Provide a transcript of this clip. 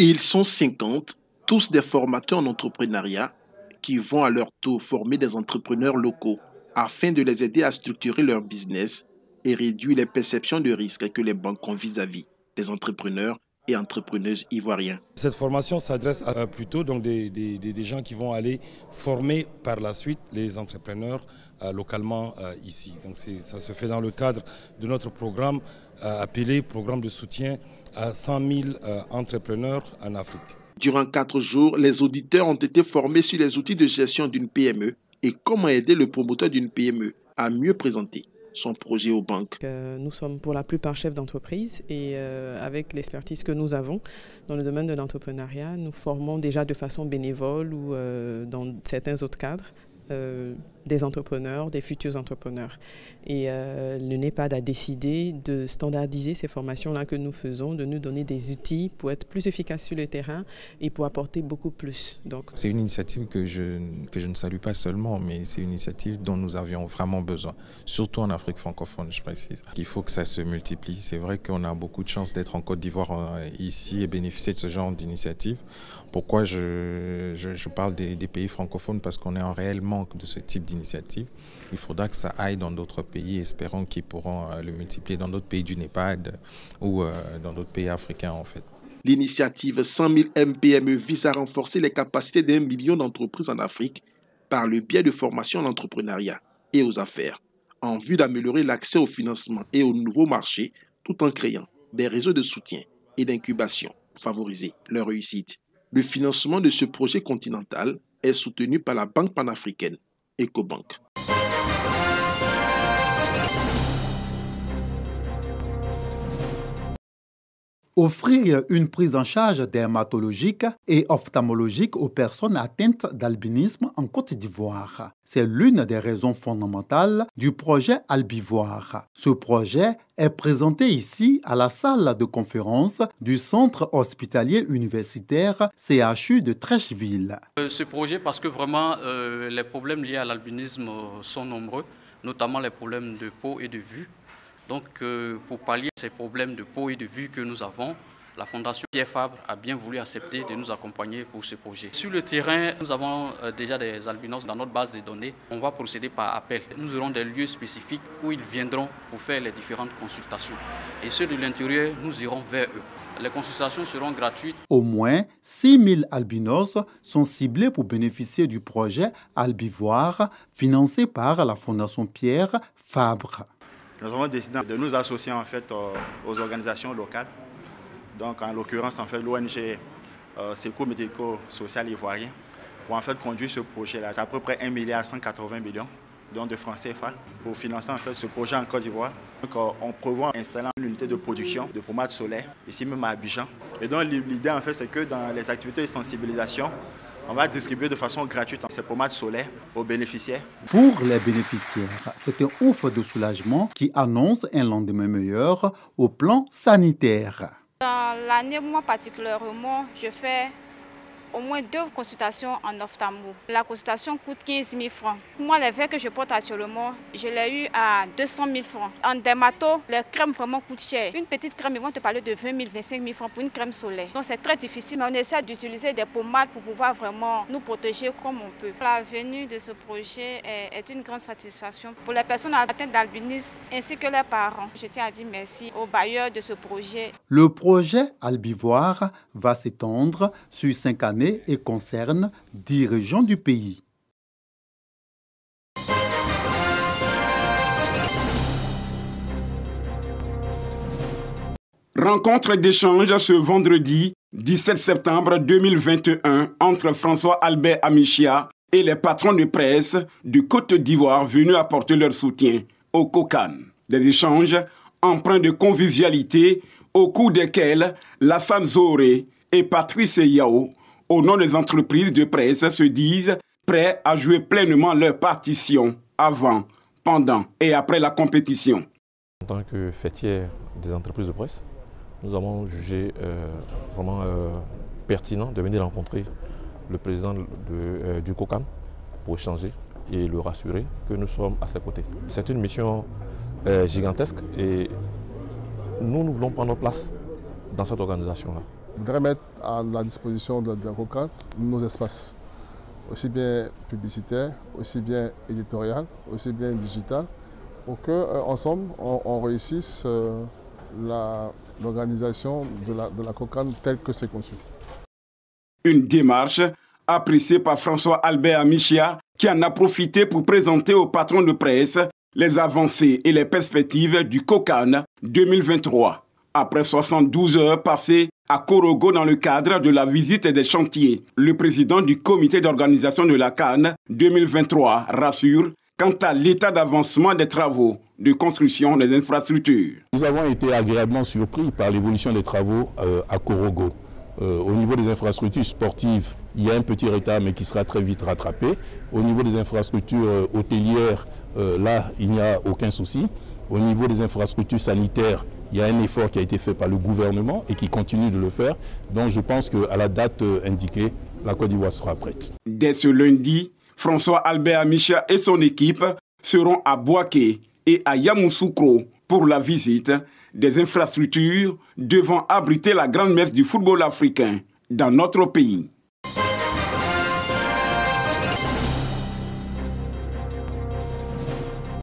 Ils sont 50, tous des formateurs en entrepreneuriat, qui vont à leur tour former des entrepreneurs locaux afin de les aider à structurer leur business et réduire les perceptions de risque que les banques ont vis-à-vis des entrepreneurs et entrepreneuses ivoiriens. Cette formation s'adresse plutôt donc des gens qui vont aller former par la suite les entrepreneurs localement ici. Donc ça se fait dans le cadre de notre programme appelé Programme de soutien à 100 000 entrepreneurs en Afrique. Durant 4 jours, les auditeurs ont été formés sur les outils de gestion d'une PME et comment aider le promoteur d'une PME à mieux présenter son projet aux banques. Nous sommes pour la plupart chefs d'entreprise et avec l'expertise que nous avons dans le domaine de l'entrepreneuriat, nous formons déjà de façon bénévole ou dans certains autres cadres des entrepreneurs, des futurs entrepreneurs. Et le NEPAD a décidé de standardiser ces formations-là que nous faisons, de nous donner des outils pour être plus efficaces sur le terrain et pour apporter beaucoup plus. C'est une initiative que je ne salue pas seulement, mais c'est une initiative dont nous avions vraiment besoin, surtout en Afrique francophone, je précise. Il faut que ça se multiplie. C'est vrai qu'on a beaucoup de chance d'être en Côte d'Ivoire ici et bénéficier de ce genre d'initiative. Pourquoi je parle des pays francophones? Parce qu'on est en réel manque de ce type d'initiative. Il faudra que ça aille dans d'autres pays, espérons qu'ils pourront le multiplier dans d'autres pays du NEPAD ou dans d'autres pays africains en fait. L'initiative 100 000 MPME vise à renforcer les capacités d'1 million d'entreprises en Afrique par le biais de formation à l'entrepreneuriat et aux affaires, en vue d'améliorer l'accès au financement et aux nouveaux marchés, tout en créant des réseaux de soutien et d'incubation pour favoriser leur réussite. Le financement de ce projet continental est soutenu par la Banque panafricaine Ecobank. Offrir une prise en charge dermatologique et ophtalmologique aux personnes atteintes d'albinisme en Côte d'Ivoire. C'est l'une des raisons fondamentales du projet Albivoir. Ce projet est présenté ici à la salle de conférence du Centre hospitalier universitaire CHU de Treichville. Ce projet, parce que vraiment les problèmes liés à l'albinisme sont nombreux, notamment les problèmes de peau et de vue. Donc, pour pallier ces problèmes de peau et de vue que nous avons, la Fondation Pierre Fabre a bien voulu accepter de nous accompagner pour ce projet. Sur le terrain, nous avons déjà des albinos dans notre base de données. On va procéder par appel. Nous aurons des lieux spécifiques où ils viendront pour faire les différentes consultations. Et ceux de l'intérieur, nous irons vers eux. Les consultations seront gratuites. Au moins 6 000 albinos sont ciblés pour bénéficier du projet Albivoir, financé par la Fondation Pierre Fabre. Nous avons décidé de nous associer en fait aux organisations locales. Donc en l'occurrence en fait l'ONG Secours médico-social ivoirien pour en fait conduire ce projet-là. C'est à peu près 1,180 milliard de francs CFA pour financer en fait ce projet en Côte d'Ivoire. Donc on prévoit installer une unité de production de pommades solaires ici même à Abidjan. Et donc l'idée en fait c'est que dans les activités de sensibilisation, on va distribuer de façon gratuite ces pommades solaires aux bénéficiaires. Pour les bénéficiaires, c'est un ouf de soulagement qui annonce un lendemain meilleur au plan sanitaire. Dans l'année, moi particulièrement, je fais au moins 2 consultations en ophtalmo. La consultation coûte 15 000 francs. Moi, les verres que je porte actuellement, je l'ai eu à 200 000 francs. En dermato, les crèmes vraiment coûtent cher. Une petite crème, ils vont te parler de 20 000, 25 000 francs pour une crème solaire. Donc c'est très difficile, mais on essaie d'utiliser des pommades pour pouvoir vraiment nous protéger comme on peut. La venue de ce projet est une grande satisfaction pour les personnes atteintes d'albinisme ainsi que leurs parents. Je tiens à dire merci aux bailleurs de ce projet. Le projet Albivoir va s'étendre sur 5 années et concerne 10 régions du pays. Rencontre d'échange ce vendredi 17 septembre 2021 entre François Albert Amichia et les patrons de presse du Côte d'Ivoire venus apporter leur soutien au COCAN. Des échanges empreints de convivialité au cours desquels Lassane Zoré et Patrice Yao, au nom des entreprises de presse, se disent prêts à jouer pleinement leur partition avant, pendant et après la compétition. En tant que fêtière des entreprises de presse, nous avons jugé vraiment pertinent de venir rencontrer le président du COCAN pour échanger et le rassurer que nous sommes à ses côtés. C'est une mission gigantesque et nous voulons prendre notre place dans cette organisation-là. voudrais mettre à la disposition de la COCAN nos espaces, aussi bien publicitaires, aussi bien éditorial, aussi bien digital, pour qu'ensemble on réussisse l'organisation de la COCAN telle que c'est conçu. Une démarche appréciée par François Albert Amichia, qui en a profité pour présenter au patron de presse les avancées et les perspectives du COCAN 2023. Après 72 heures passées à Korogo dans le cadre de la visite des chantiers, le président du comité d'organisation de la CAN 2023 rassure quant à l'état d'avancement des travaux de construction des infrastructures. Nous avons été agréablement surpris par l'évolution des travaux à Korogo. Au niveau des infrastructures sportives, il y a un petit retard mais qui sera très vite rattrapé. Au niveau des infrastructures hôtelières, là, il n'y a aucun souci. Au niveau des infrastructures sanitaires, il y a un effort qui a été fait par le gouvernement et qui continue de le faire. Donc je pense qu'à la date indiquée, la Côte d'Ivoire sera prête. Dès ce lundi, François Albert Amichia et son équipe seront à Bouaké et à Yamoussoukro pour la visite des infrastructures devant abriter la grande messe du football africain dans notre pays.